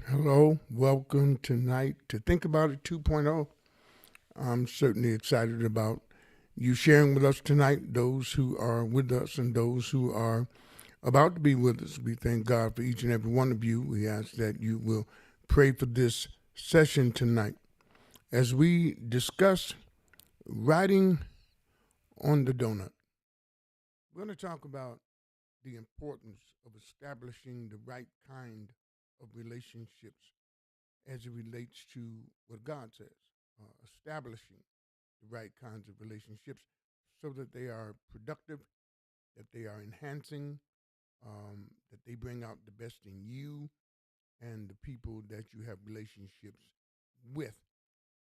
Hello, welcome tonight to Think About It 2.0. I'm certainly excited about you sharing with us tonight, those who are with us and those who are about to be with us. We thank God for each and every one of you. We ask that you will pray for this session tonight as we discuss writing on the donut. We're going to talk about the importance of establishing the right kind of relationships as it relates to what God says, establishing the right kinds of relationships so that they are productive, that they are enhancing, that they bring out the best in you and the people that you have relationships with.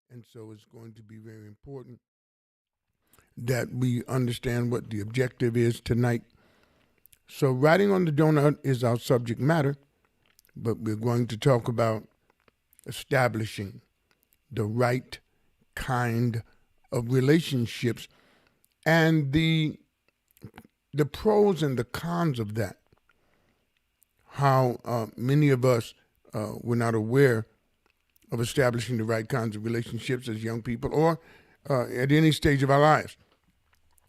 And so it's going to be very important that we understand what the objective is tonight. So writing on the donut is our subject matter, but we're going to talk about establishing the right kind of relationships and the pros and the cons of that. How many of us were not aware of establishing the right kinds of relationships as young people or at any stage of our lives.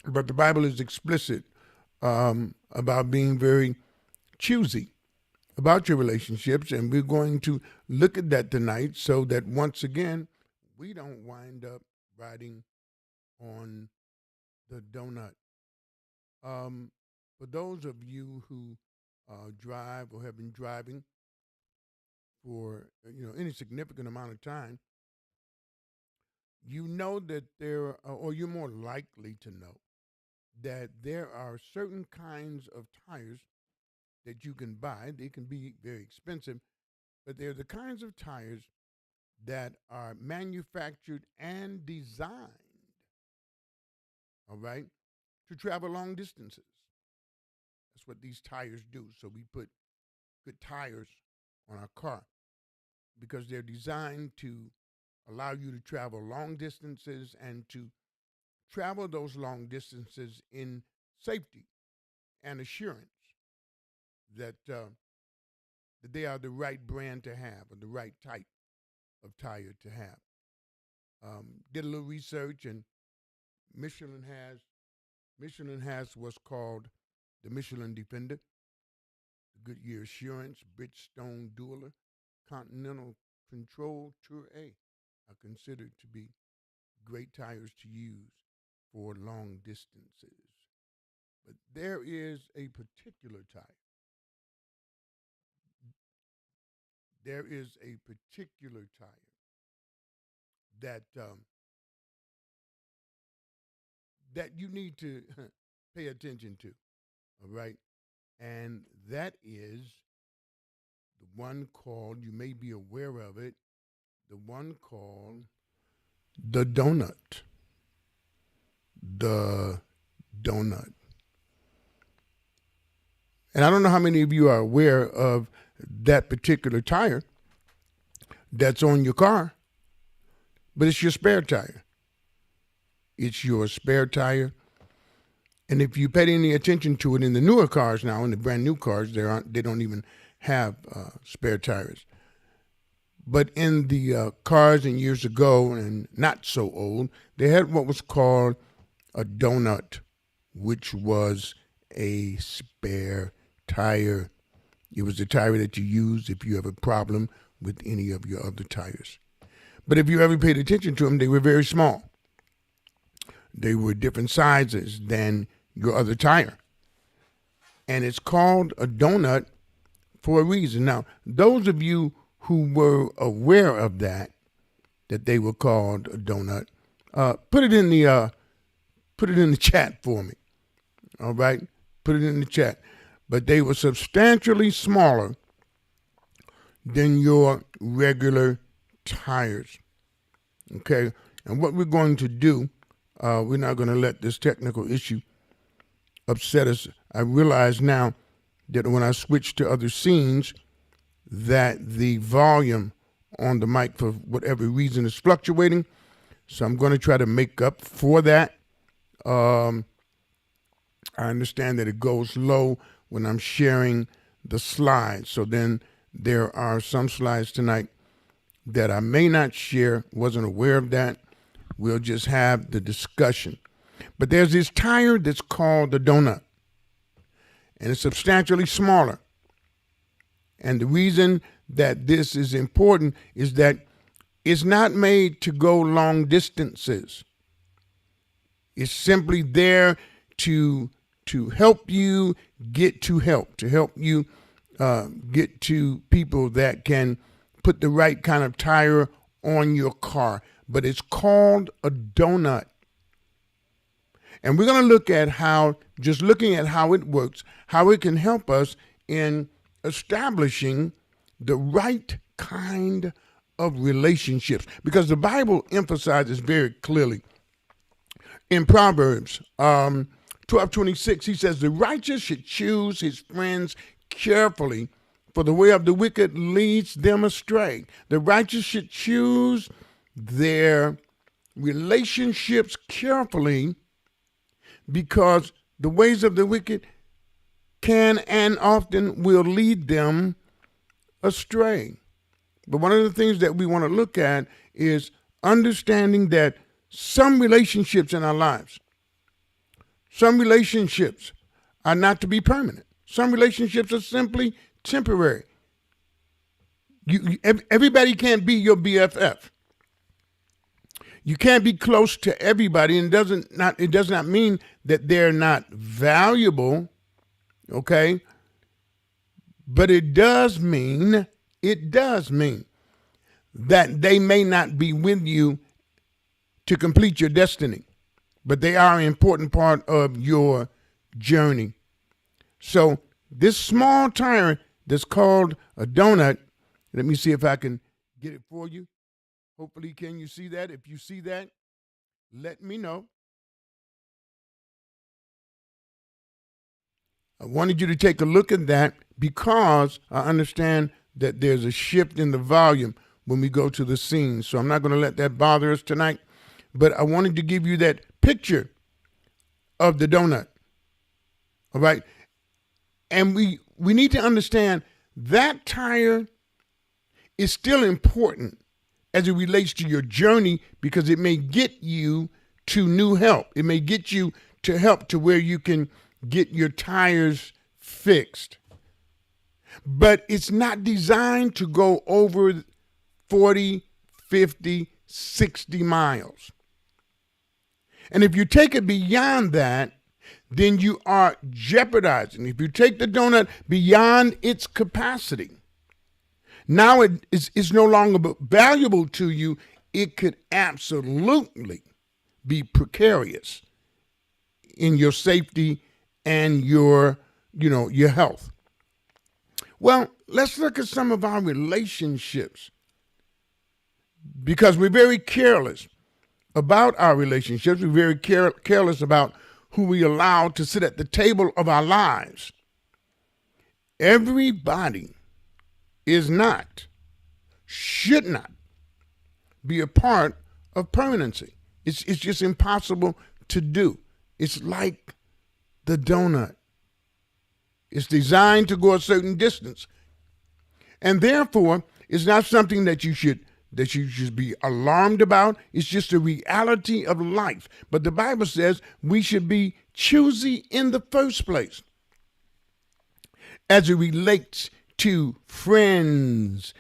But the Bible is explicit about being very choosy about your relationships, and we're going to look at that tonight so that once again, we don't wind up writing on the donut. For those of you who drive or have been driving for any significant amount of time, you know that or you're more likely to know that there are certain kinds of tires that you can buy. They can be very expensive, but they're the kinds of tires that are manufactured and designed, all right, to travel long distances. That's what these tires do. So we put good tires on our car because they're designed to allow you to travel long distances and to travel those long distances in safety and assurance that that they are the right brand to have or the right type of tire to have. Did a little research, and Michelin has what's called the Michelin Defender, the Goodyear Assurance, Bridgestone Dueler, Continental Control Tour A are considered to be great tires to use for long distances. But there is a particular tire. There is a particular tire that that you need to pay attention to, all right? And that is the one called, you may be aware of it, the one called the donut. The donut. And I don't know how many of you are aware of that particular tire that's on your car, but it's your spare tire. It's your spare tire. And if you paid any attention to it in the newer cars now, in the brand new cars, they don't even have spare tires. But in the cars in years ago, and not so old, they had what was called a donut, which was a spare tire. It was the tire that you use if you have a problem with any of your other tires. But if you ever paid attention to them, they were very small. They were different sizes than your other tire. And it's called a donut for a reason. Now, those of you who were aware of that they were called a donut, put it in the chat for me. All right? Put it in the chat. But they were substantially smaller than your regular tires. Okay? And what we're going to do, we're not going to let this technical issue upset us. I realize now that when I switch to other scenes, that the volume on the mic, for whatever reason, is fluctuating. So I'm going to try to make up for that. I understand that it goes low when I'm sharing the slides. So then there are some slides tonight that I may not share. Wasn't aware of that. We'll just have the discussion. But there's this tire that's called the donut, and it's substantially smaller. And the reason that this is important is that it's not made to go long distances. It's simply there to help you get to help, to help you get to people that can put the right kind of tire on your car. But it's called a donut. And we're going to look at how, just looking at how it works, how it can help us in establishing the right kind of relationships. Because the Bible emphasizes very clearly in Proverbs 12:26, he says, the righteous should choose his friends carefully, for the way of the wicked leads them astray. The righteous should choose their relationships carefully, because the ways of the wicked can and often will lead them astray. But one of the things that we want to look at is understanding that some relationships in our lives, some relationships are not to be permanent. Some relationships are simply temporary. Everybody can't be your BFF. You can't be close to everybody, and it does not mean that they're not valuable, okay? But it does mean that they may not be with you to complete your destiny, but they are an important part of your journey. So this small tire that's called a donut, let me see if I can get it for you. Hopefully, can you see that? If you see that, let me know. I wanted you to take a look at that because I understand that there's a shift in the volume when we go to the scene. So I'm not going to let that bother us tonight. But I wanted to give you that picture of the donut. All right? And we need to understand that tire is still important as it relates to your journey, because it may get you to new help. It may get you to help to where you can get your tires fixed. But it's not designed to go over 40, 50, 60 miles. And if you take it beyond that, then you are jeopardizing. If you take the donut beyond its capacity, now it's no longer valuable to you. It could absolutely be precarious in your safety and your health. Well, let's look at some of our relationships, because we're very careless about our relationships. We're very careless about who we allow to sit at the table of our lives. Everybody is not, should not be a part of permanency. It's just impossible to do. It's like the donut. It's designed to go a certain distance. And therefore, it's not something that you should be alarmed about. It's just a reality of life. But the Bible says we should be choosy in the first place as it relates to friends,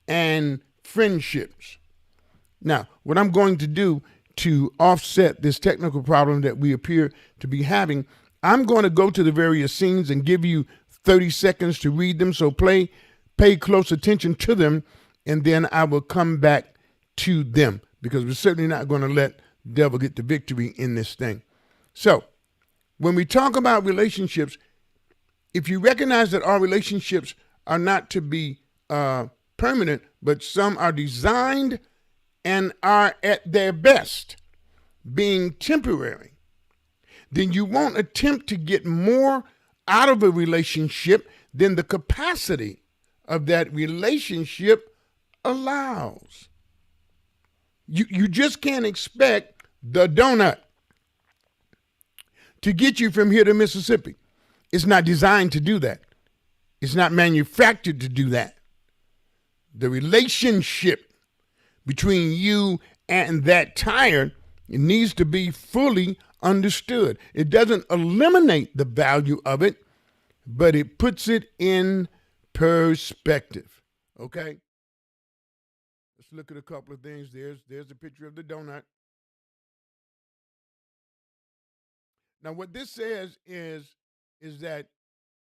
and friendships. Now, what I'm going to do to offset this technical problem that we appear to be having, I'm going to go to the various scenes and give you 30 seconds to read them. So pay close attention to them, and then I will come back to them, because we're certainly not going to let the devil get the victory in this thing. So when we talk about relationships, if you recognize that our relationships are not to be permanent, but some are designed and are at their best being temporary, then you won't attempt to get more out of a relationship than the capacity of that relationship allows. You just can't expect the donut to get you from here to Mississippi. It's not designed to do that. It's not manufactured to do that. The relationship between you and that tire needs to be fully understood. It doesn't eliminate the value of it, but it puts it in perspective. Okay? Let's look at a couple of things. There's a picture of the donut. Now, what this says is that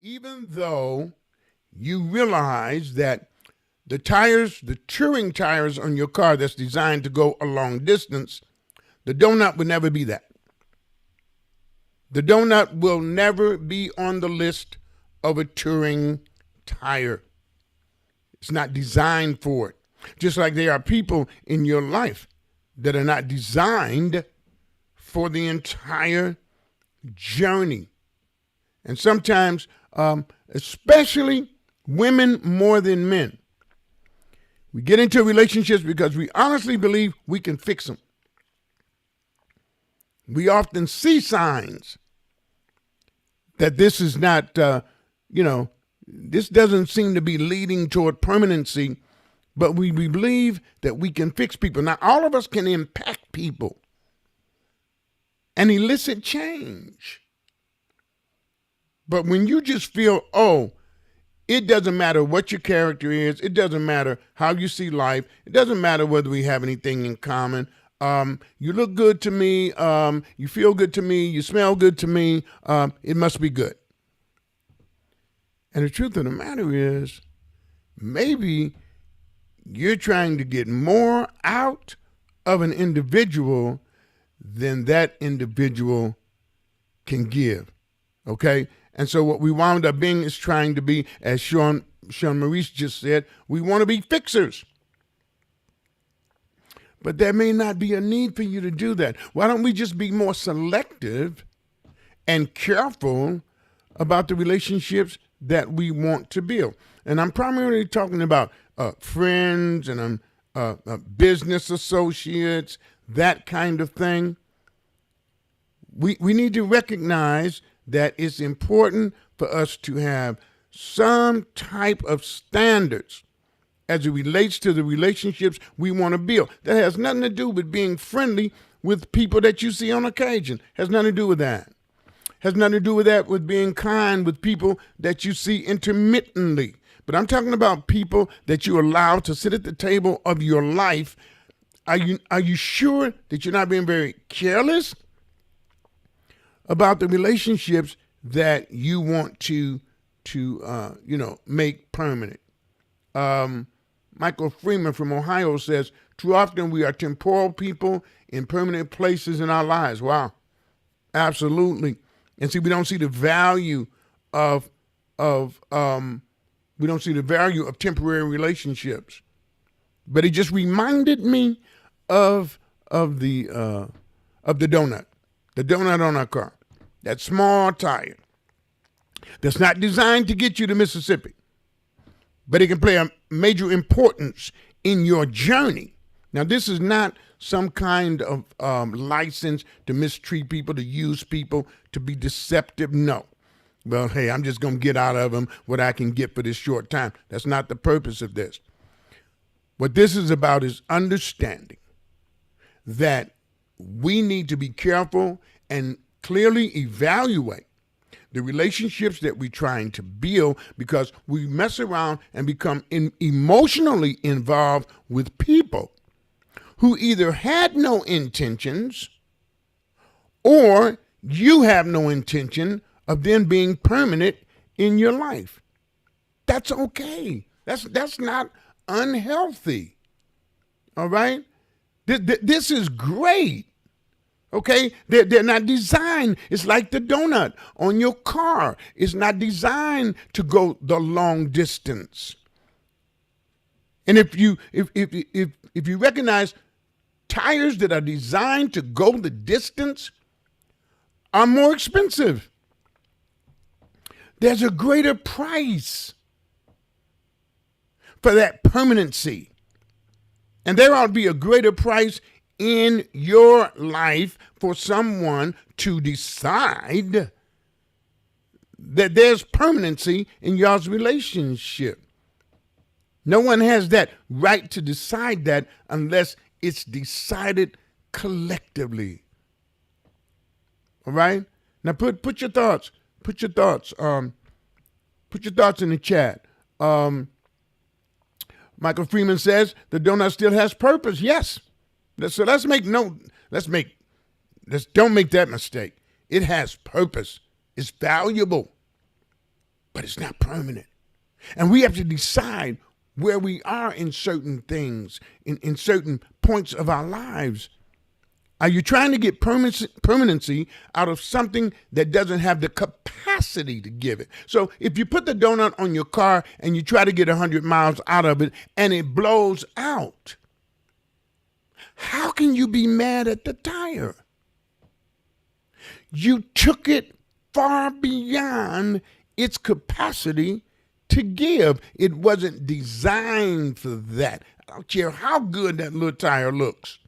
even though you realize that the tires, the touring tires on your car that's designed to go a long distance, the donut will never be that. The donut will never be on the list of a touring tire. It's not designed for it. Just like there are people in your life that are not designed for the entire journey. And sometimes, especially women more than men, we get into relationships because we honestly believe we can fix them. We often see signs that this is not, this doesn't seem to be leading toward permanency, but we believe that we can fix people. Now, all of us can impact people and elicit change. But when you just feel, it doesn't matter what your character is, it doesn't matter how you see life, it doesn't matter whether we have anything in common, you look good to me, you feel good to me, you smell good to me, it must be good. And the truth of the matter is, maybe you're trying to get more out of an individual than that individual can give, okay? And so what we wound up being is trying to be, as Sean Maurice just said, we want to be fixers. But there may not be a need for you to do that. Why don't we just be more selective and careful about the relationships that we want to build? And I'm primarily talking about friends and business associates, that kind of thing. We need to recognize that it's important for us to have some type of standards as it relates to the relationships we want to build. That has nothing to do with being friendly with people that you see on occasion. Has nothing to do with that. Has nothing to do with that, with being kind with people that you see intermittently. But I'm talking about people that you allow to sit at the table of your life. Are you sure that you're not being very careless about the relationships that you want to make permanent? Michael Freeman from Ohio says, too often we are temporal people in permanent places in our lives. Wow. Absolutely. And see, we don't see the value of temporary relationships. But it just reminded me of the donut on our car, that small tire that's not designed to get you to Mississippi, but it can play a major importance in your journey. Now, this is not some kind of license to mistreat people, to use people, to be deceptive. No. Well, hey, I'm just going to get out of them what I can get for this short time. That's not the purpose of this. What this is about is understanding that we need to be careful and clearly evaluate the relationships that we're trying to build, because we mess around and become emotionally involved with people who either had no intentions or you have no intention of them being permanent in your life. That's okay. That's not unhealthy. All right? This is great Okay? They're not designed. It's like the donut on your car. It's not designed to go the long distance. And if you recognize tires that are designed to go the distance are more expensive. There's a greater price for that permanency. And there ought to be a greater price in your life for someone to decide that there's permanency in y'all's relationship. No one has that right to decide that unless it's decided collectively. All right? Now put your thoughts. Put your thoughts in the chat. Michael Freeman says the donut still has purpose. Yes. So don't make that mistake. It has purpose. It's valuable, but it's not permanent. And we have to decide where we are in certain things, in certain points of our lives. Are you trying to get permanency out of something that doesn't have the capacity to give it? So if you put the donut on your car and you try to get 100 miles out of it and it blows out, how can you be mad at the tire? You took it far beyond its capacity to give. It wasn't designed for that. I don't care how good that little tire looks.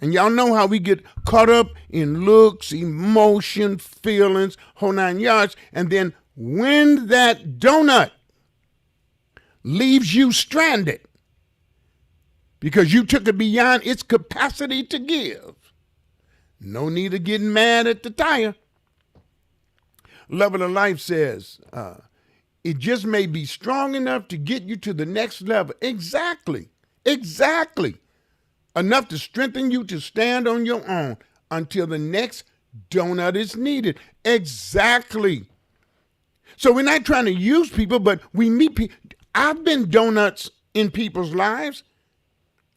And y'all know how we get caught up in looks, emotion, feelings, whole 9 yards. And then when that donut leaves you stranded because you took it beyond its capacity to give, no need of getting mad at the tire. Love of the Life says, it just may be strong enough to get you to the next level. Exactly. Enough to strengthen you to stand on your own until the next donut is needed. Exactly. So we're not trying to use people, but we meet people. I've been donuts in people's lives.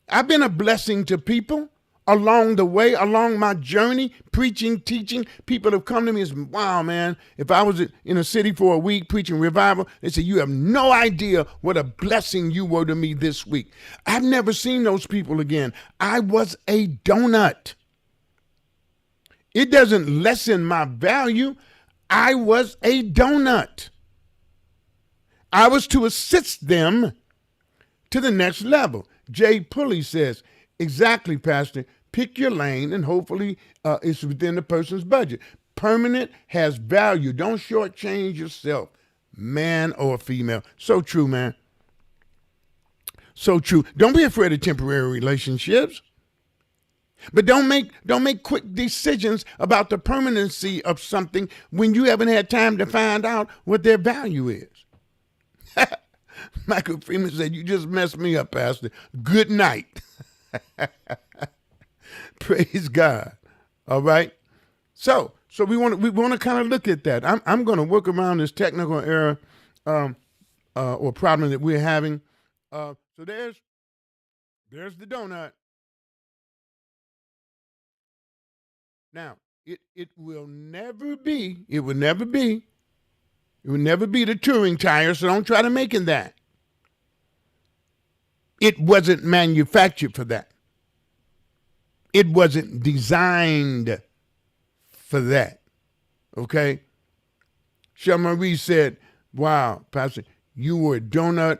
I've been a blessing to people along the way, along my journey, preaching, teaching. People have come to me and said, wow, man, if I was in a city for a week preaching revival, they say, you have no idea what a blessing you were to me this week. I've never seen those people again. I was a donut. It doesn't lessen my value. I was a donut. I was to assist them to the next level. Jay Pulley says, exactly, Pastor. Pick your lane and hopefully it's within the person's budget. Permanent has value. Don't shortchange yourself, man or female. So true, man. So true. Don't be afraid of temporary relationships. But don't make quick decisions about the permanency of something when you haven't had time to find out what their value is. Michael Freeman said, you just messed me up, Pastor. Good night. Praise God. All right. So we want to kind of look at that. I'm going to work around this technical error or problem that we're having. So there's the donut. Now it will never be the touring tire. So don't try to make it that. It wasn't manufactured for that. It wasn't designed for that. Okay? Cheryl Marie said, wow, Pastor, you were a donut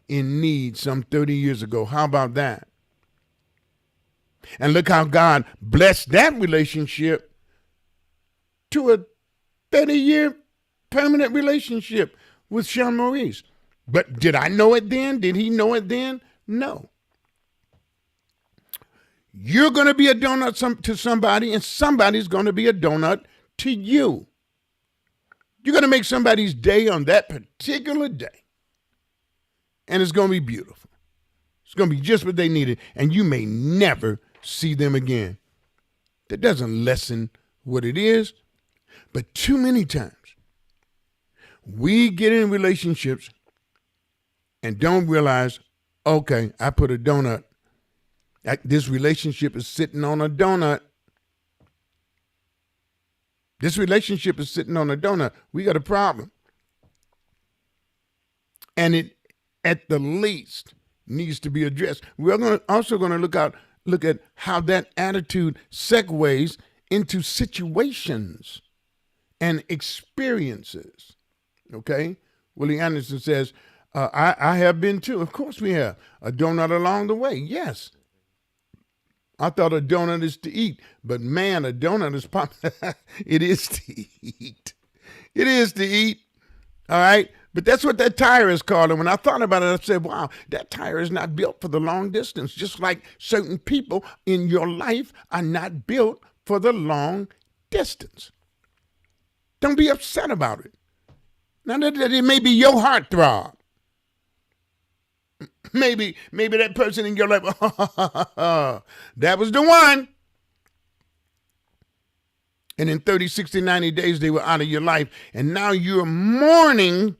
in need some 30 years ago. How about that? And look how God blessed that relationship to a 30-year permanent relationship with Cheryl Maurice. But did I know it then? Did he know it then? No. You're going to be a donut to somebody, and somebody's going to be a donut to you. You're going to make somebody's day on that particular day, and it's going to be beautiful. It's going to be just what they needed, and you may never see them again. That doesn't lessen what it is, but too many times we get in relationships and don't realize, okay, I put a donut This relationship is sitting on a donut. This relationship is sitting on a donut. We got a problem. And it, at the least, needs to be addressed. We're also going to look at how that attitude segues into situations and experiences. Okay? Willie Anderson says, I have been too. Of course we have. A donut along the way. Yes. I thought a donut is to eat, but man, a donut is it is to eat. It is to eat. All right. But that's what that tire is called. And when I thought about it, I said, wow, that tire is not built for the long distance. Just like certain people in your life are not built for the long distance. Don't be upset about it. Now that it may be your heartthrob. Maybe that person in your life, that was the one. And in 30, 60, 90 days, they were out of your life. And now you're mourning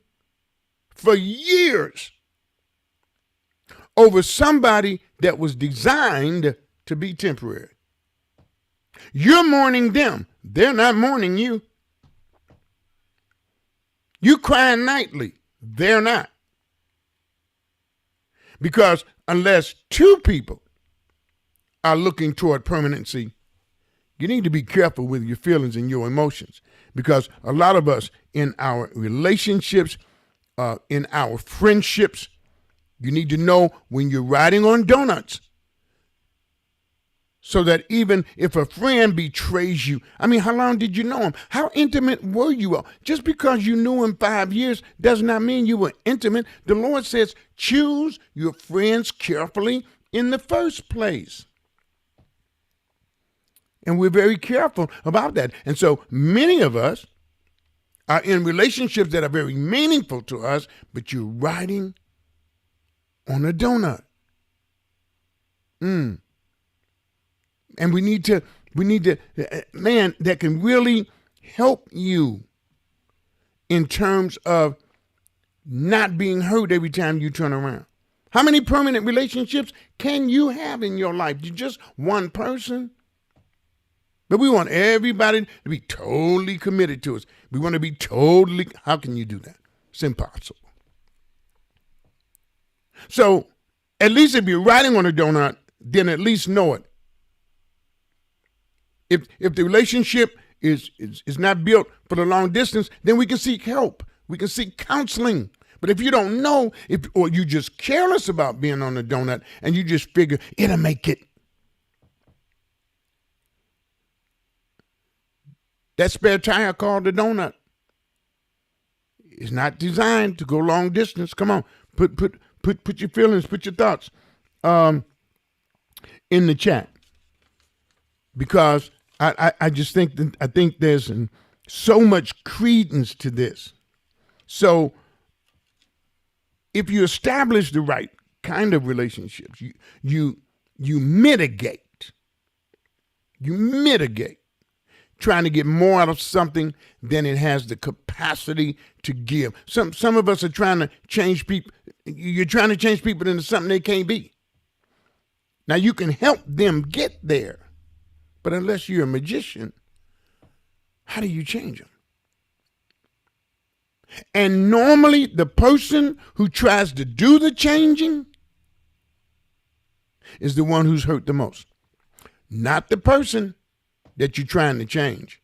for years over somebody that was designed to be temporary. You're mourning them. They're not mourning you. You crying nightly. They're not. Because unless two people are looking toward permanency, you need to be careful with your feelings and your emotions. Because a lot of us in our relationships, in our friendships, you need to know when you're riding on donuts. So that even if a friend betrays you, I mean, how long did you know him? How intimate were you all? Just because you knew him 5 years does not mean you were intimate. The Lord says, choose your friends carefully in the first place. And we're very careful about that. And so many of us are in relationships that are very meaningful to us, but you're riding on a donut. And we need to, man, that can really help you in terms of not being hurt every time you turn around. How many permanent relationships can you have in your life? You're just one person. But we want everybody to be totally committed to us. We want to be totally, how can you do that? It's impossible. So at least if you're riding on a donut, then at least know it. If the relationship is not built for the long distance, then we can seek help. We can seek counseling. But if you don't know, or you're just careless about being on the donut and you just figure it'll make it. That spare tire called the donut is not designed to go long distance. Come on, put your feelings, put your thoughts in the chat, because I just think that I think there's so much credence to this. So if you establish the right kind of relationships, you mitigate. You mitigate trying to get more out of something than it has the capacity to give. Some of us are trying to change people. You're trying to change people into something they can't be. Now you can help them get there, but unless you're a magician, how do you change them? And normally the person who tries to do the changing is the one who's hurt the most, not the person that you're trying to change.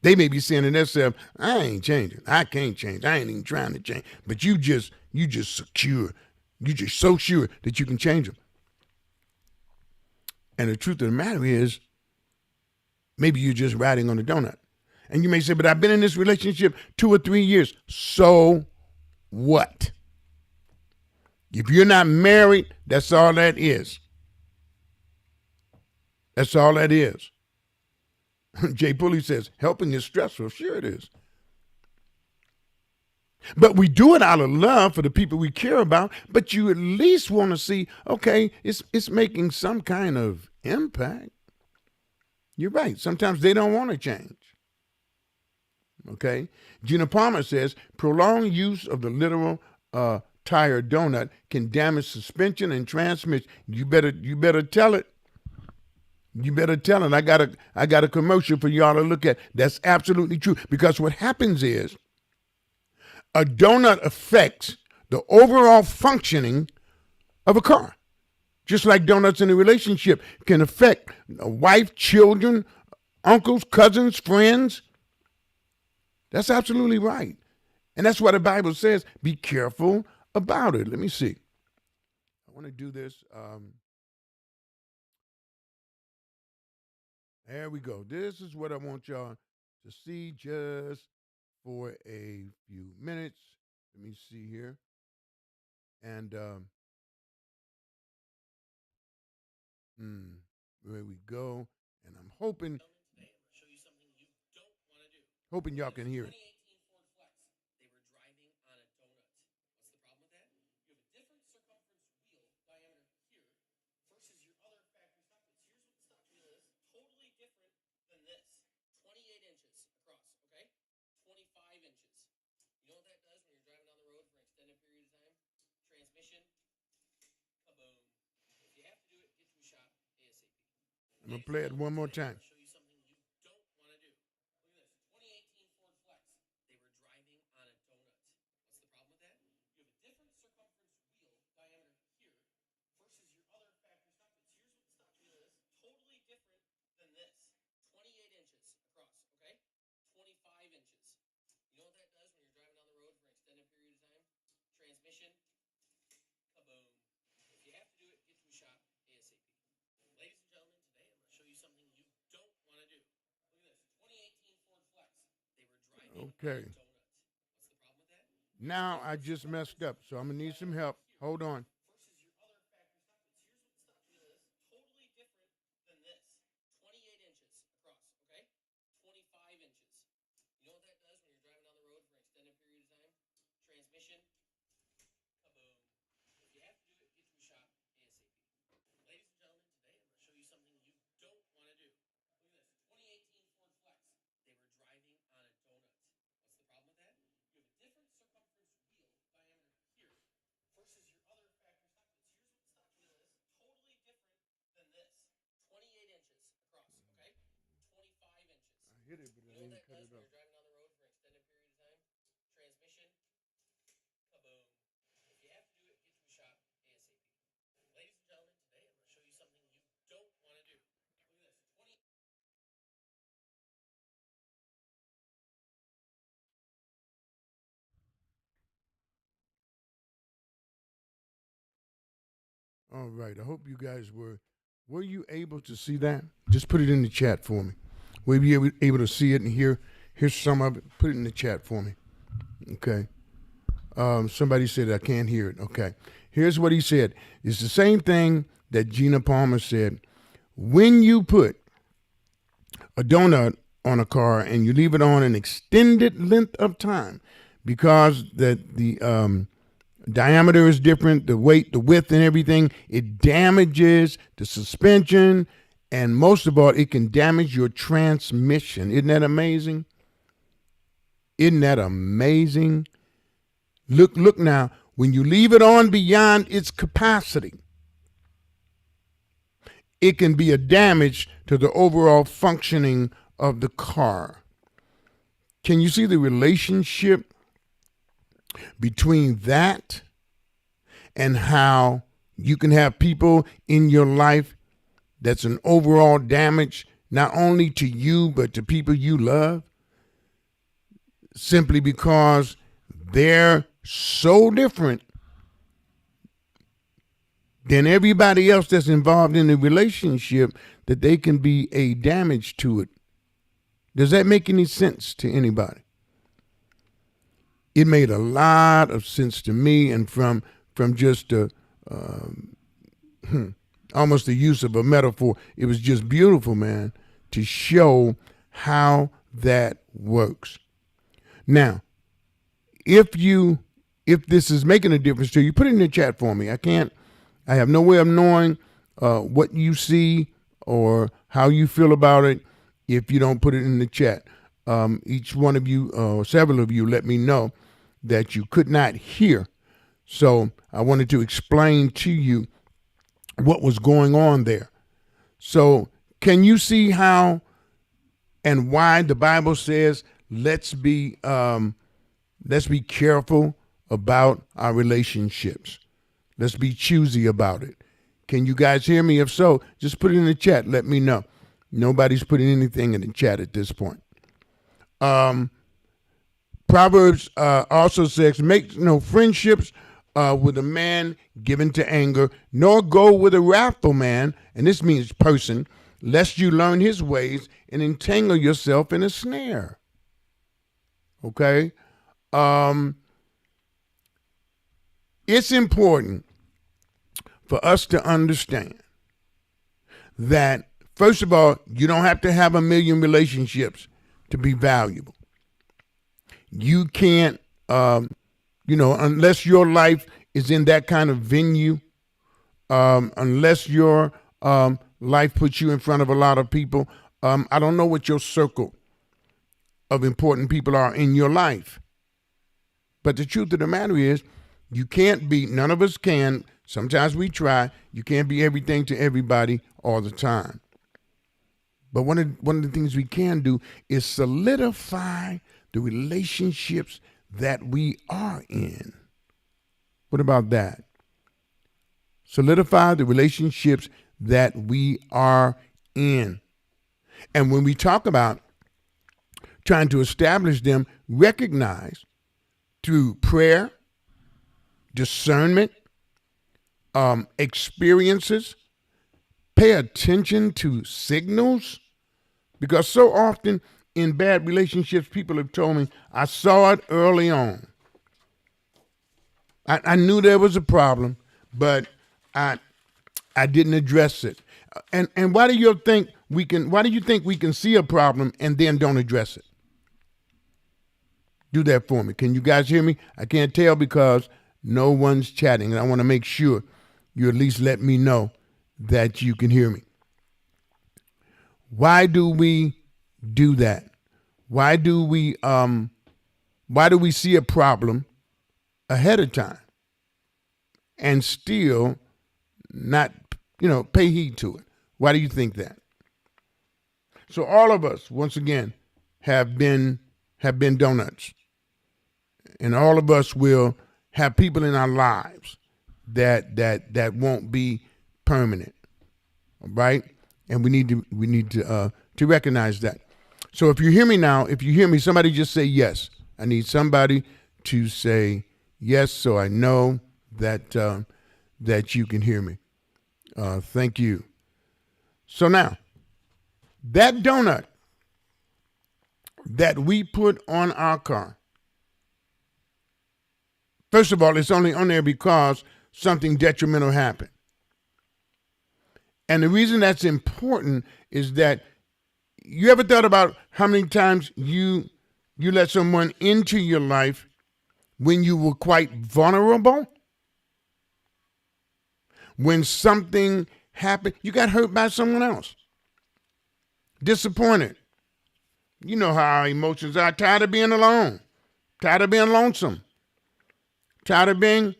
They may be saying to themselves, I ain't changing. I can't change. I ain't even trying to change. But you just secure. You just so sure that you can change them. And the truth of the matter is, maybe you're just riding on a donut. And you may say, but I've been in this relationship 2 or 3 years. So what? If you're not married, that's all that is. That's all that is. Jay Pulley says, helping is stressful. Sure it is. But we do it out of love for the people we care about, but you at least want to see, okay, it's making some kind of impact. You're right. Sometimes they don't want to change. Okay? Gina Palmer says, prolonged use of the literal tire donut can damage suspension and transmission. You better tell it. You better tell it. I got a commercial for y'all to look at. That's absolutely true. Because what happens is a donut affects the overall functioning of a car. Just like donuts in a relationship can affect a wife, children, uncles, cousins, friends. That's absolutely right. And that's why the Bible says, be careful about it. Let me see. I want to do this. There we go. This is what I want y'all to see just for a few minutes. Let me see here. And there we go. And I'm hoping y'all can hear it. I'm going to play it one more time. Okay. Now I just messed up, so I'm going to need some help. Hold on. I hit it, but I didn't cut it off. All right. I hope you guys were you able to see that? Just put it in the chat for me. Were you able to see it and here's some of it? Put it in the chat for me. Okay. Somebody said I can't hear it. Okay. Here's what he said. It's the same thing that Gina Palmer said. When you put a donut on a car and you leave it on an extended length of time, because the diameter is different, the weight, the width, and everything, it damages the suspension, and most of all, it can damage your transmission. Isn't that amazing? Isn't that amazing? Look now, when you leave it on beyond its capacity, it can be a damage to the overall functioning of the car. Can you see the relationship between that and how you can have people in your life that's an overall damage, not only to you, but to people you love, simply because they're so different than everybody else that's involved in the relationship that they can be a damage to it. Does that make any sense to anybody? It made a lot of sense to me, and from just almost the use of a metaphor, it was just beautiful, man, to show how that works. Now, if this is making a difference to you, put it in the chat for me. I have no way of knowing what you see or how you feel about it if you don't put it in the chat. Each one of you, several of you, let me know that you could not hear So I wanted to explain to you what was going on there. So can you see how and why the Bible says let's be careful about our relationships. Let's be choosy about it. Can you guys hear me? If so, just put it in the chat. Let me know. Nobody's putting anything in the chat at this point. Proverbs also says, make no friendships with a man given to anger, nor go with a wrathful man, and this means person, lest you learn his ways and entangle yourself in a snare. Okay? It's important for us to understand that, first of all, you don't have to have a million relationships to be valuable. You can't, unless your life is in that kind of venue, unless your life puts you in front of a lot of people. I don't know what your circle of important people are in your life. But the truth of the matter is, you can't be, none of us can, sometimes we try, you can't be everything to everybody all the time. But one of the things we can do is solidify the relationships that we are in. What about that? Solidify the relationships that we are in. And when we talk about trying to establish them, recognize through prayer, discernment, experiences, pay attention to signals, because so often in bad relationships, people have told me, I saw it early on. I knew there was a problem, but I didn't address it. And why do you think we can see a problem and then don't address it? Do that for me. Can you guys hear me? I can't tell because no one's chatting, and I want to make sure you at least let me know that you can hear me. Why do we do that? Why do we see a problem ahead of time and still not, pay heed to it? Why do you think that? So all of us, once again, have been donuts. And all of us will have people in our lives that won't be permanent. All right? And we need to recognize that. So if you hear me now, if you hear me, somebody just say yes. I need somebody to say yes so I know that that you can hear me. Thank you. So now, that donut that we put on our car, first of all, it's only on there because something detrimental happened. And the reason that's important is that you ever thought about how many times you let someone into your life when you were quite vulnerable? When something happened, you got hurt by someone else. Disappointed. You know how our emotions are. Tired of being alone. Tired of being lonesome. Tired of being,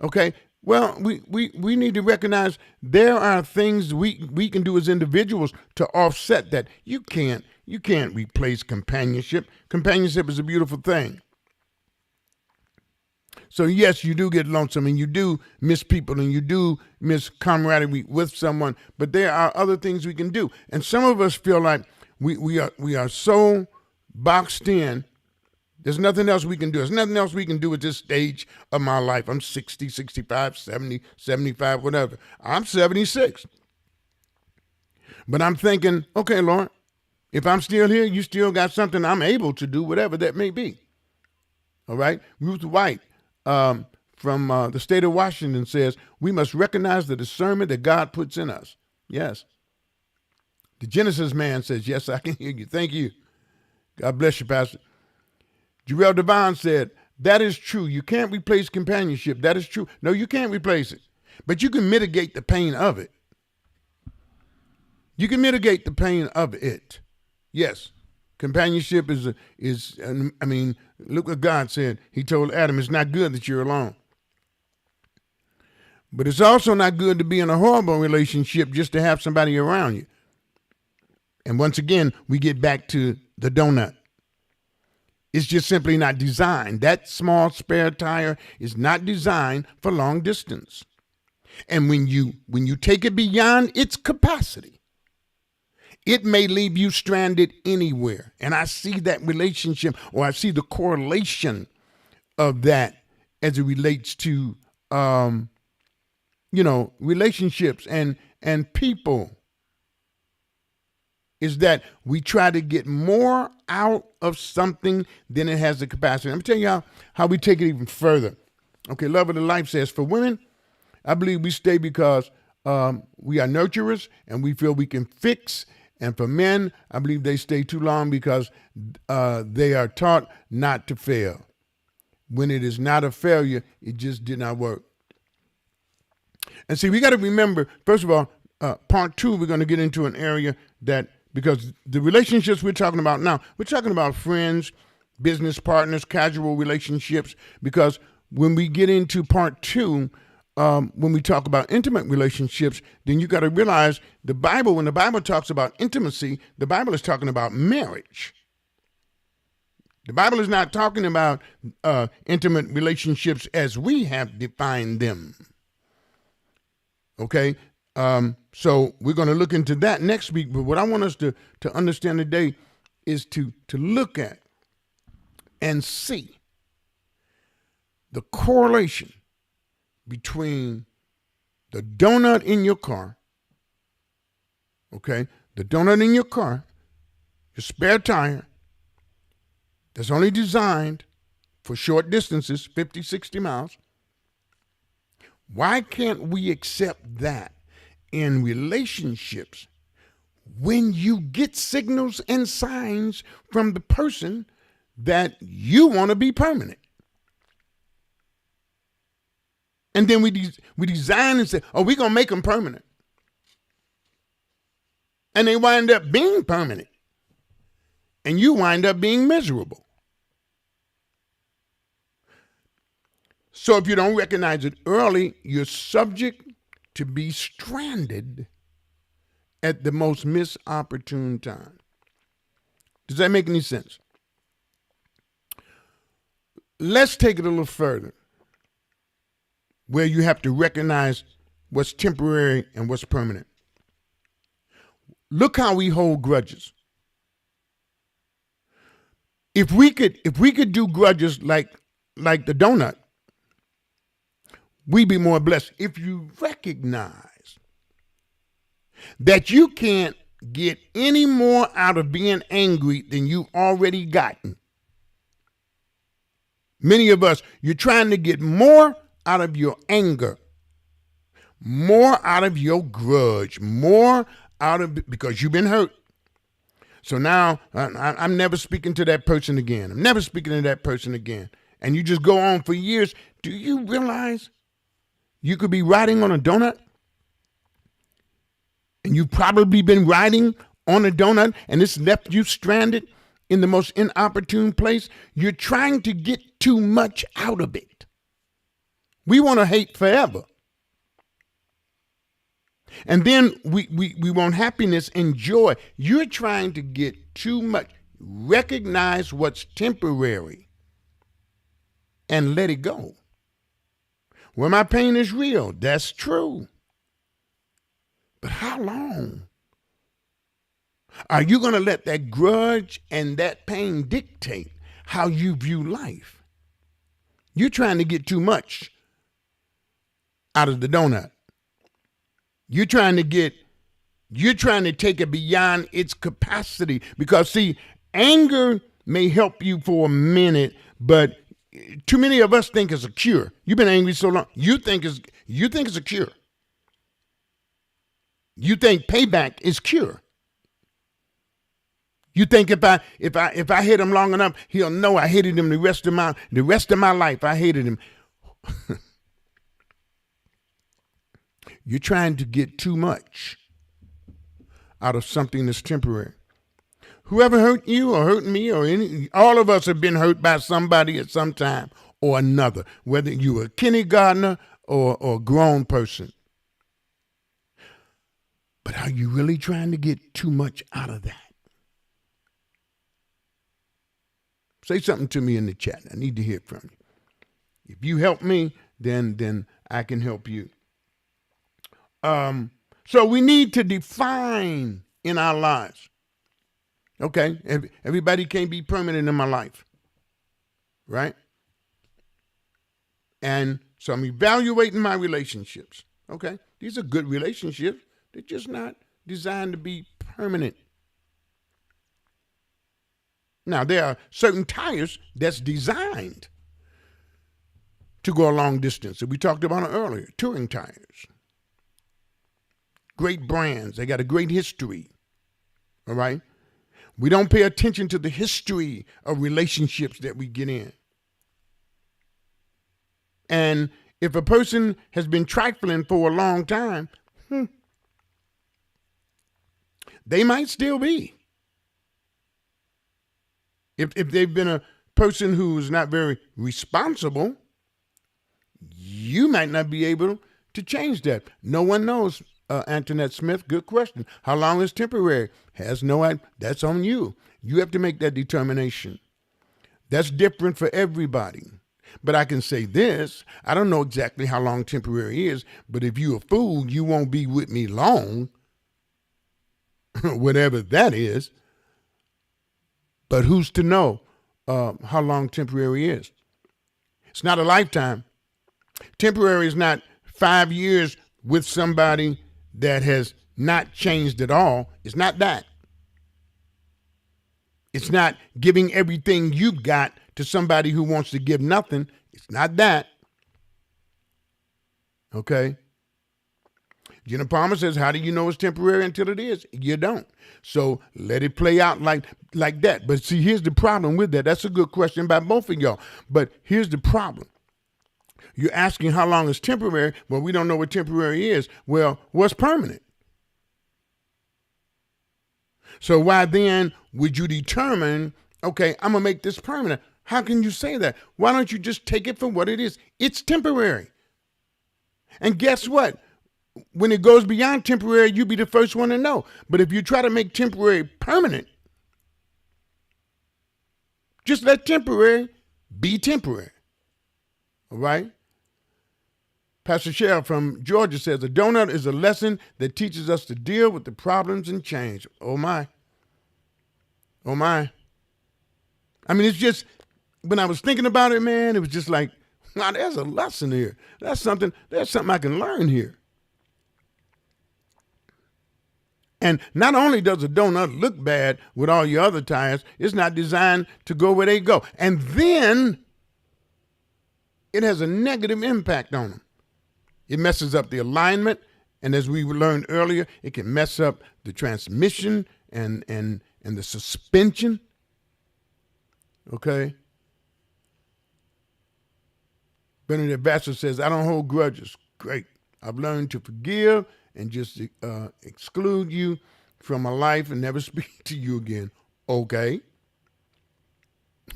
okay. Well, we need to recognize there are things we can do as individuals to offset that. You can't replace companionship. Companionship is a beautiful thing. So yes, you do get lonesome and you do miss people and you do miss camaraderie with someone, but there are other things we can do. And some of us feel like we are so boxed in. There's nothing else we can do. There's nothing else we can do at this stage of my life. I'm 60, 65, 70, 75, whatever. I'm 76. But I'm thinking, okay, Lord, if I'm still here, you still got something I'm able to do, whatever that may be. All right? Ruth White from the state of Washington says, we must recognize the discernment that God puts in us. Yes. The Genesis man says, yes, I can hear you. Thank you. God bless you, Pastor. Jarrell Devine said, that is true. You can't replace companionship. That is true. No, you can't replace it. But you can mitigate the pain of it. You can mitigate the pain of it. Yes. Companionship is look what God said. He told Adam, it's not good that you're alone. But it's also not good to be in a horrible relationship just to have somebody around you. And once again, we get back to the donut. It's just simply not designed. That small spare tire is not designed for long distance. And when you take it beyond its capacity, it may leave you stranded anywhere. And I see that relationship, or I see the correlation of that as it relates to relationships and people, is that we try to get more out of something than it has the capacity. I'm telling you how we take it even further. Okay, Love of the Life says, for women, I believe we stay because we are nurturers and we feel we can fix. And for men, I believe they stay too long because they are taught not to fail. When it is not a failure, it just did not work. And see, we got to remember, first of all, part two, we're going to get into an area that, because the relationships we're talking about now, we're talking about friends, business partners, casual relationships, because when we get into part two, when we talk about intimate relationships, then you got to realize the Bible, when the Bible talks about intimacy, the Bible is talking about marriage. The Bible is not talking about intimate relationships as we have defined them. Okay? So we're going to look into that next week. But what I want us to understand today is to look at and see the correlation between the donut in your car, okay, the donut in your car, your spare tire, that's only designed for short distances, 50, 60 miles. Why can't we accept that in relationships when you get signals and signs from the person that you want to be permanent? And then we design and say, oh, we're going to make them permanent. And they wind up being permanent. And you wind up being miserable. So if you don't recognize it early, you're subject to be stranded at the most misopportune time. Does that make any sense? Let's take it a little further, where you have to recognize what's temporary and what's permanent. Look how we hold grudges. If we could do grudges like the donut, we'd be more blessed. If you recognize that you can't get any more out of being angry than you've already gotten. Many of us, you're trying to get more out of your anger, more out of your grudge, more out of, because you've been hurt. So now I'm never speaking to that person again. I'm never speaking to that person again. And you just go on for years. Do you realize you could be riding on a donut? And you've probably been riding on a donut and it's left you stranded in the most inopportune place. You're trying to get too much out of it. We want to hate forever. And then we want happiness and joy. You're trying to get too much. Recognize what's temporary and let it go. Well, my pain is real. That's true. But how long? Are you going to let that grudge and that pain dictate how you view life? You're trying to get too much out of the donut. You're trying to take it beyond its capacity. Because see, anger may help you for a minute, but too many of us think it's a cure. You've been angry so long. You think it's a cure. You think payback is cure. You think if I hit him long enough, he'll know I hated him the rest of my life. I hated him. You're trying to get too much out of something that's temporary. Whoever hurt you or hurt me or all of us have been hurt by somebody at some time or another. Whether you were a kindergartner, or a grown person. But are you really trying to get too much out of that? Say something to me in the chat. I need to hear from you. If you help me, then I can help you. So we need to define in our lives. Okay, everybody can't be permanent in my life, right? And so I'm evaluating my relationships. Okay, these are good relationships. They're just not designed to be permanent. Now, there are certain tires that's designed to go a long distance. And we talked about it earlier, touring tires. Great brands. They got a great history. All right? We don't pay attention to the history of relationships that we get in. And if a person has been trifling for a long time, they might still be. If they've been a person who's not very responsible, you might not be able to change that. No one knows, Antoinette Smith. Good question. How long is temporary? Has no idea. That's on you. You have to make that determination. That's different for everybody. But I can say this. I don't know exactly how long temporary is, but if you're a fool, you won't be with me long, whatever that is. But who's to know how long temporary is? It's not a lifetime. Temporary is not 5 years with somebody that has not changed at all. It's not that. It's not giving everything you've got to somebody who wants to give nothing. It's not that. Okay? Jenna Palmer says, how do you know it's temporary until it is? You don't. So let it play out like that. But see, here's the problem with that. That's a good question by both of y'all. But here's the problem. You're asking how long is temporary. Well, we don't know what temporary is. Well, what's permanent? So why then would you determine, okay, I'm going to make this permanent? How can you say that? Why don't you just take it for what it is? It's temporary. And guess what? When it goes beyond temporary, you'll be the first one to know. But if you try to make temporary permanent, just let temporary be temporary. All right? Pastor Cheryl from Georgia says, a donut is a lesson that teaches us to deal with the problems and change. Oh, my. Oh, my. I mean, it's just, when I was thinking about it, man, it was just like, wow, there's a lesson here. There's something I can learn here. And not only does a donut look bad with all your other tires, it's not designed to go where they go. And then it has a negative impact on them. It messes up the alignment. And as we learned earlier, it can mess up the transmission and the suspension. Okay? Bernadette Vassar says, I don't hold grudges. Great. I've learned to forgive and just exclude you from my life and never speak to you again. Okay.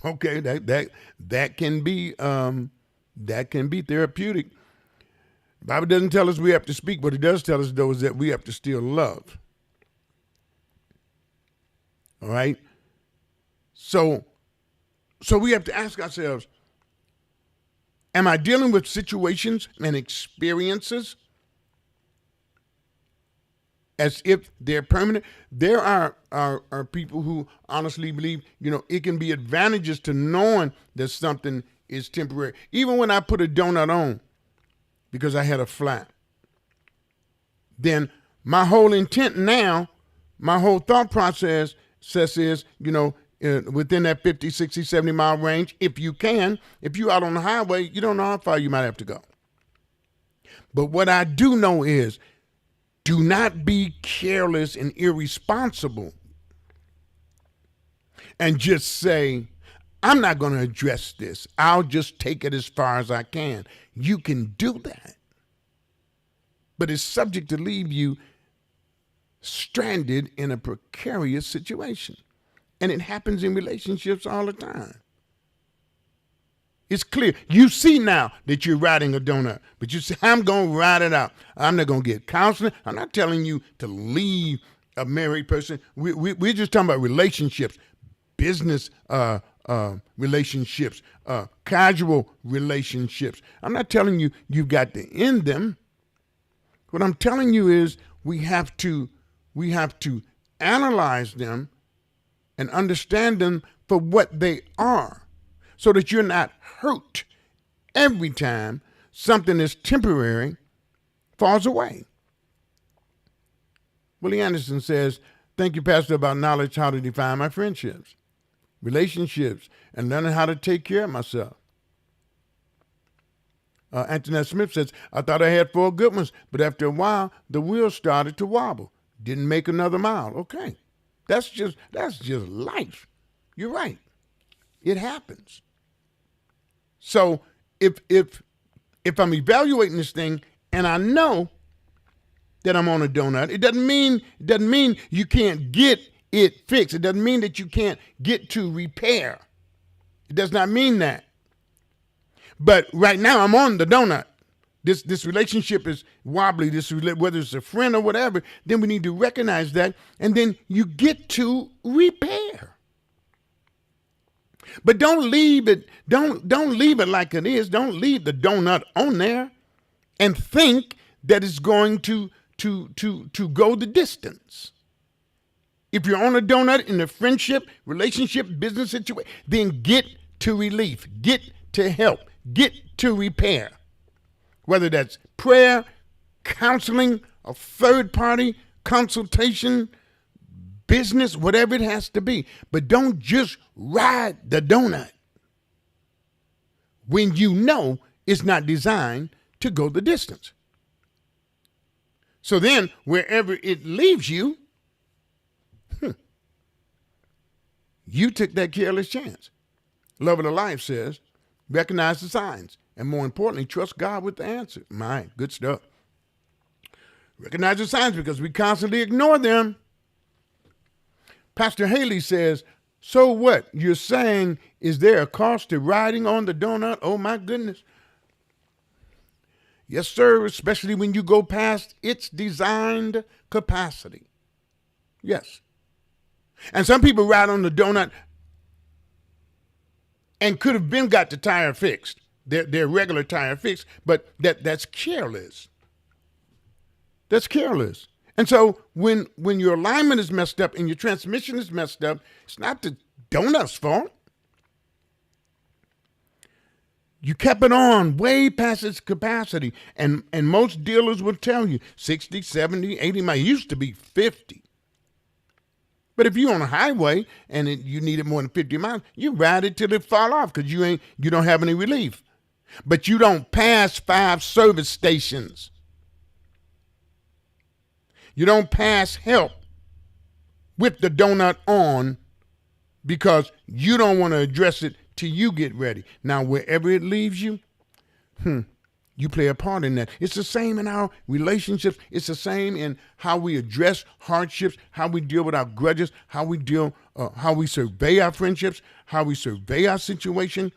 Okay, that can be therapeutic. The Bible doesn't tell us we have to speak. What it does tell us, though, is that we have to still love. All right? So we have to ask ourselves, am I dealing with situations and experiences as if they're permanent? There are people who honestly believe, it can be advantages to knowing that something is temporary. Even when I put a donut on because I had a flat, then my whole intent now, my whole thought process is, within that 50, 60, 70 mile range, if you're out on the highway, you don't know how far you might have to go. But what I do know is, do not be careless and irresponsible and just say, I'm not going to address this. I'll just take it as far as I can. You can do that. But it's subject to leave you stranded in a precarious situation. And it happens in relationships all the time. It's clear. You see now that you're riding a donut, but you say, I'm going to ride it out. I'm not going to get counseling. I'm not telling you to leave a married person. We're just talking about relationships, business relationships, casual relationships. I'm not telling you you've got to end them. What I'm telling you is we have to analyze them and understand them for what they are, so that you're not hurt every time something that's temporary falls away. Willie Anderson says, thank you, Pastor, about knowledge, how to define my friendships, relationships, and learning how to take care of myself. Antoinette Smith says, I thought I had 4 good ones, but after a while, the wheel started to wobble. Didn't make another mile. Okay. That's just life. You're right. It happens. So if I'm evaluating this thing and I know that I'm on a donut, it doesn't mean you can't get it fixed. It doesn't mean that you can't get to repair. It does not mean that. But right now I'm on the donut. This relationship is wobbly, whether it's a friend or whatever, then we need to recognize that, and then you get to repair. But don't leave it like it is. Don't leave the donut on there and think that it's going to go the distance. If you're on a donut in a friendship, relationship, business situation, then get to relief, get to help, get to repair. Whether that's prayer, counseling, a third party consultation, business, whatever it has to be. But don't just ride the donut when you know it's not designed to go the distance. So then, wherever it leaves you, you took that careless chance. Love of the Life says, recognize the signs, and more importantly, trust God with the answer. My, good stuff. Recognize the signs because we constantly ignore them. Pastor Haley says, so what? You're saying, is there a cost to riding on the donut? Oh, my goodness. Yes, sir, especially when you go past its designed capacity. Yes. And some people ride on the donut and could have been got the tire fixed, their regular tire fixed, but that's careless. That's careless. And so when your alignment is messed up and your transmission is messed up, it's not the donut's fault. You kept it on way past its capacity. And most dealers will tell you 60, 70, 80 miles. It used to be 50. But if you're on a highway and you need it more than 50 miles, you ride it till it fall off because you don't have any relief. But you don't pass 5 service stations. You don't pass help with the donut on because you don't want to address it till you get ready. Now, wherever it leaves you, you play a part in that. It's the same in our relationships. It's the same in how we address hardships, how we deal with our grudges, how we survey our friendships, how we survey our situation.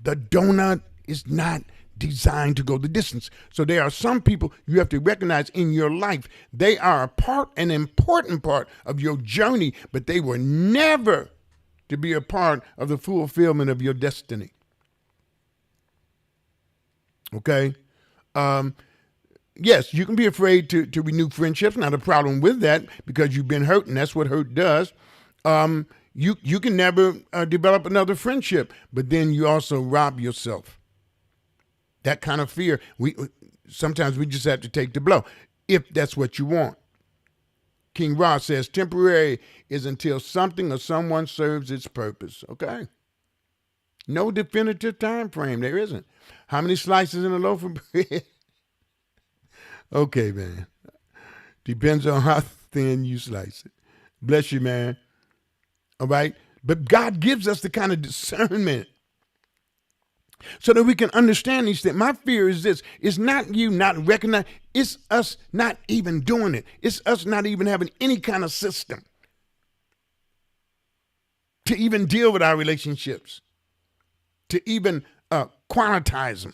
The donut is not designed to go the distance. So there are some people you have to recognize in your life. They are an important part of your journey, but they were never to be a part of the fulfillment of your destiny. Okay? Yes, you can be afraid to renew friendships. Not a problem with that because you've been hurt, and that's what hurt does. You can never develop another friendship, but then you also rob yourself. That kind of fear, sometimes we just have to take the blow, if that's what you want. King Ross says, temporary is until something or someone serves its purpose. Okay? No definitive time frame. There isn't. How many slices in a loaf of bread? Okay, man. Depends on how thin you slice it. Bless you, man. All right? But God gives us the kind of discernment so that we can understand these things. My fear is this. It's not you not recognizing. It's us not even doing it. It's us not even having any kind of system to even deal with our relationships, to even quantize them.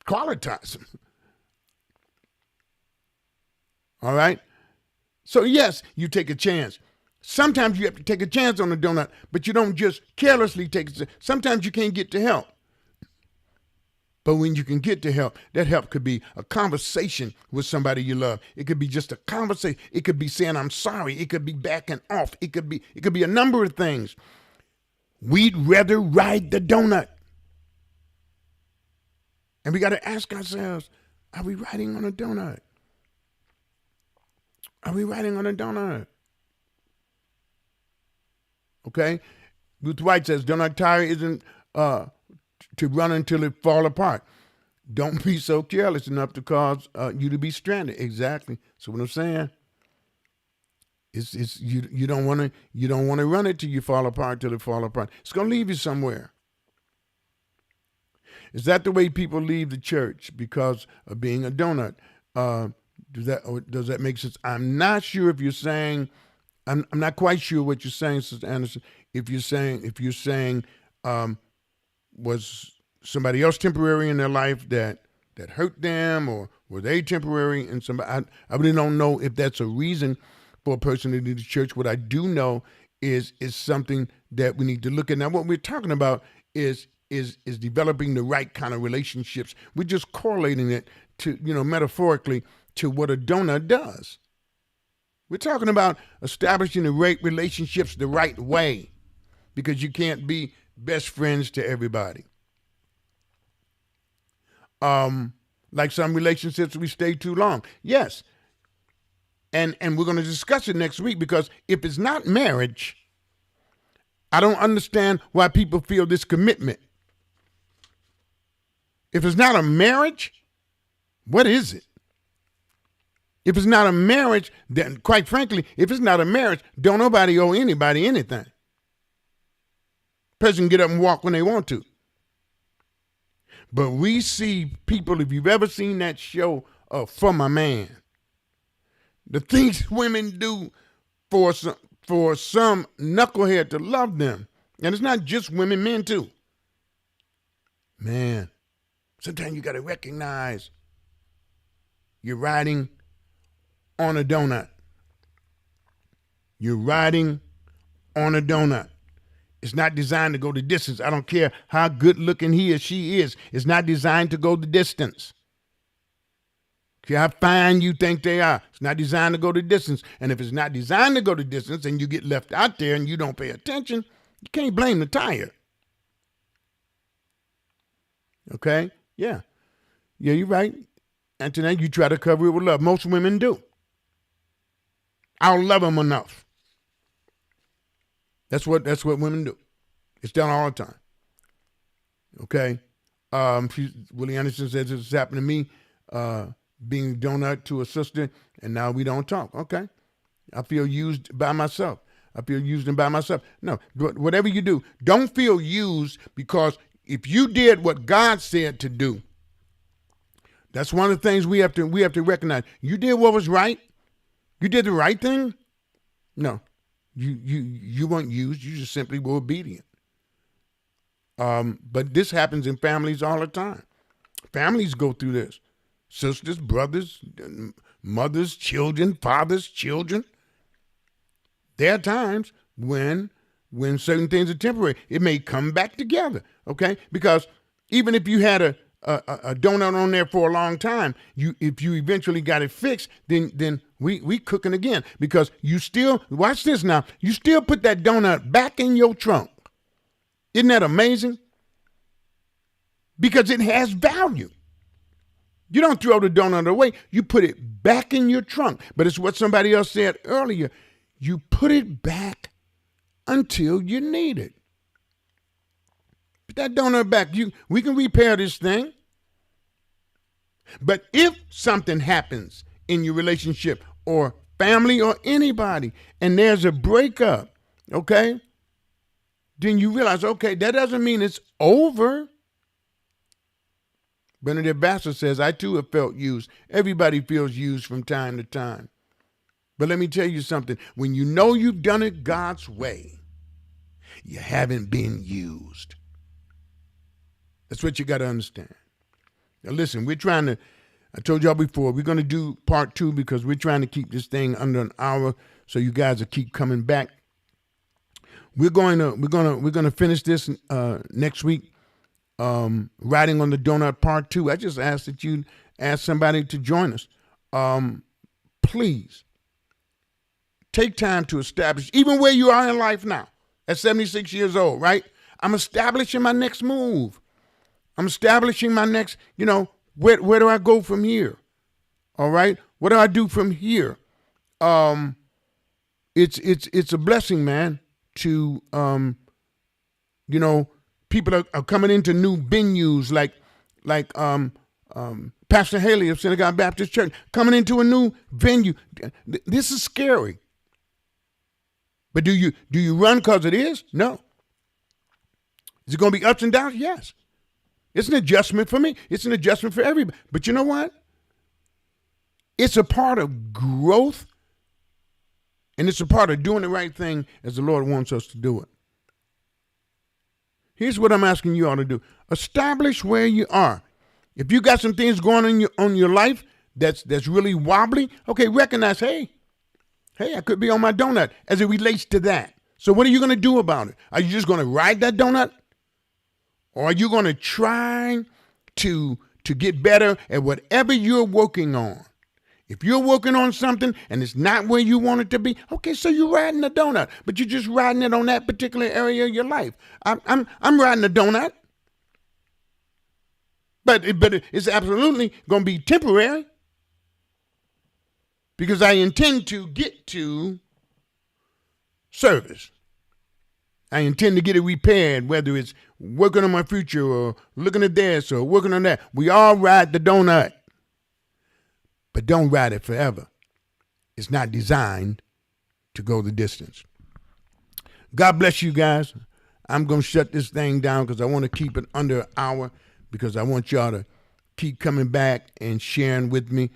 Qualitize them. All right? So, yes, you take a chance. Sometimes you have to take a chance on a donut, but you don't just carelessly take it. Sometimes you can't get to help. But when you can get to help, that help could be a conversation with somebody you love. It could be just a conversation. It could be saying, I'm sorry. It could be backing off. It could be a number of things. We'd rather ride the donut. And we got to ask ourselves, are we riding on a donut? Are we riding on a donut? Okay? Ruth White says, donut tire isn't to run until it fall apart. Don't be so careless enough to cause you to be stranded. Exactly. So what I'm saying, it's you don't want to run it till you fall apart, till it fall apart. It's gonna leave you somewhere. Is that the way people leave the church because of being a donut? Does that make sense? I'm not sure if you're saying. I'm not quite sure what you're saying, Sister Anderson. If you're saying was somebody else temporary in their life that hurt them, or were they temporary in somebody? I really don't know if that's a reason for a person to leave the church. What I do know is something that we need to look at. Now, what we're talking about is developing the right kind of relationships. We're just correlating it to, metaphorically, to what a donut does. We're talking about establishing the right relationships the right way, because you can't be best friends to everybody. Like some relationships, we stay too long. Yes. And we're going to discuss it next week, because if it's not marriage, I don't understand why people feel this commitment. If it's not a marriage, what is it? If it's not a marriage, then quite frankly, if it's not a marriage, don't nobody owe anybody anything. Person can get up and walk when they want to. But we see people, if you've ever seen that show, For My Man, the things women do for some knucklehead to love them. And it's not just women, men too. Man, sometimes you got to recognize you're riding on a donut. You're riding on a donut. It's not designed to go the distance. I don't care how good looking he or she is. It's not designed to go the distance. See how fine you think they are. It's not designed to go the distance. And if it's not designed to go the distance and you get left out there and you don't pay attention, you can't blame the tire. Okay? Yeah. Yeah, you're right. Antoinette, you try to cover it with love. Most women do. I don't love them enough. That's what women do. It's done all the time. Okay? Willie Anderson says this happened to me, being a donut to a sister, and now we don't talk. Okay? I feel used by myself. No, whatever you do, don't feel used, because if you did what God said to do, that's one of the things we have to recognize. You did what was right. You did the right thing. No, you weren't used. You just simply were obedient. But this happens in families all the time. Families go through this. Sisters, brothers, mothers, children, fathers, children. There are times when certain things are temporary. It may come back together, okay? Because even if you had a donut on there for a long time, if you eventually got it fixed, then we cooking again, because you still, watch this now, you still put that donut back in your trunk. Isn't that amazing? Because it has value. You don't throw the donut away, you put it back in your trunk. But it's what somebody else said earlier. You put it back until you need it. Put that donut back. We can repair this thing. But if something happens in your relationship or family or anybody, and there's a breakup, okay, then you realize, okay, that doesn't mean it's over. Bernadette Bassett says, I too have felt used. Everybody feels used from time to time. But let me tell you something. When you know you've done it God's way, you haven't been used. That's what you got to understand. Now, listen, we're trying to, I told y'all before, we're going to do part 2 because we're trying to keep this thing under an hour so you guys will keep coming back. We're going to finish this next week. Riding on the Donut part 2. I just asked that you ask somebody to join us. Please take time to establish, even where you are in life now, at 76 years old, right? I'm establishing my next move. I'm establishing my next, where do I go from here? All right? What do I do from here? It's a blessing, man, to, people are coming into new venues like Pastor Haley of Synagogue Baptist Church, coming into a new venue. This is scary. But do you run because it is? No. Is it going to be ups and downs? Yes. It's an adjustment for me. It's an adjustment for everybody. But you know what? It's a part of growth, and it's a part of doing the right thing as the Lord wants us to do it. Here's what I'm asking you all to do. Establish where you are. If you got some things going on your life that's really wobbly, okay, recognize, hey, I could be on my donut as it relates to that. So what are you going to do about it? Are you just going to ride that donut? Or are you going to try to get better at whatever you're working on? If you're working on something and it's not where you want it to be, okay, so you're riding a donut, but you're just riding it on that particular area of your life. I'm riding a donut, but it's absolutely going to be temporary because I intend to get to service. I intend to get it repaired, whether it's working on my future or looking at this or working on that. We all ride the donut, but don't ride it forever. It's not designed to go the distance. God bless you guys. I'm going to shut this thing down because I want to keep it under an hour because I want y'all to keep coming back and sharing with me.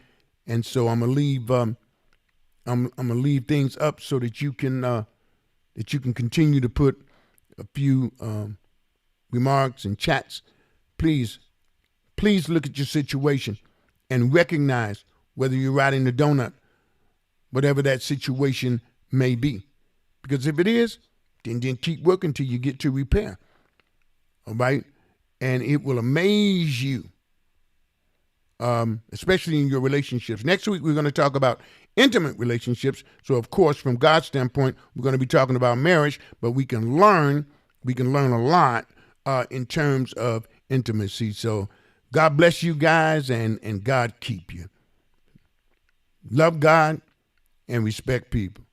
And so I'm going to leave I'm going to leave things up so that you can continue to put a few remarks and chats. Please look at your situation and recognize whether you're riding the donut, whatever that situation may be. Because if it is, then keep working till you get to repair. All right? And it will amaze you, especially in your relationships. Next week, we're going to talk about intimate relationships. So, of course, from God's standpoint, we're going to be talking about marriage, but we can learn a lot in terms of intimacy. So, God bless you guys and God keep you. Love God and respect people.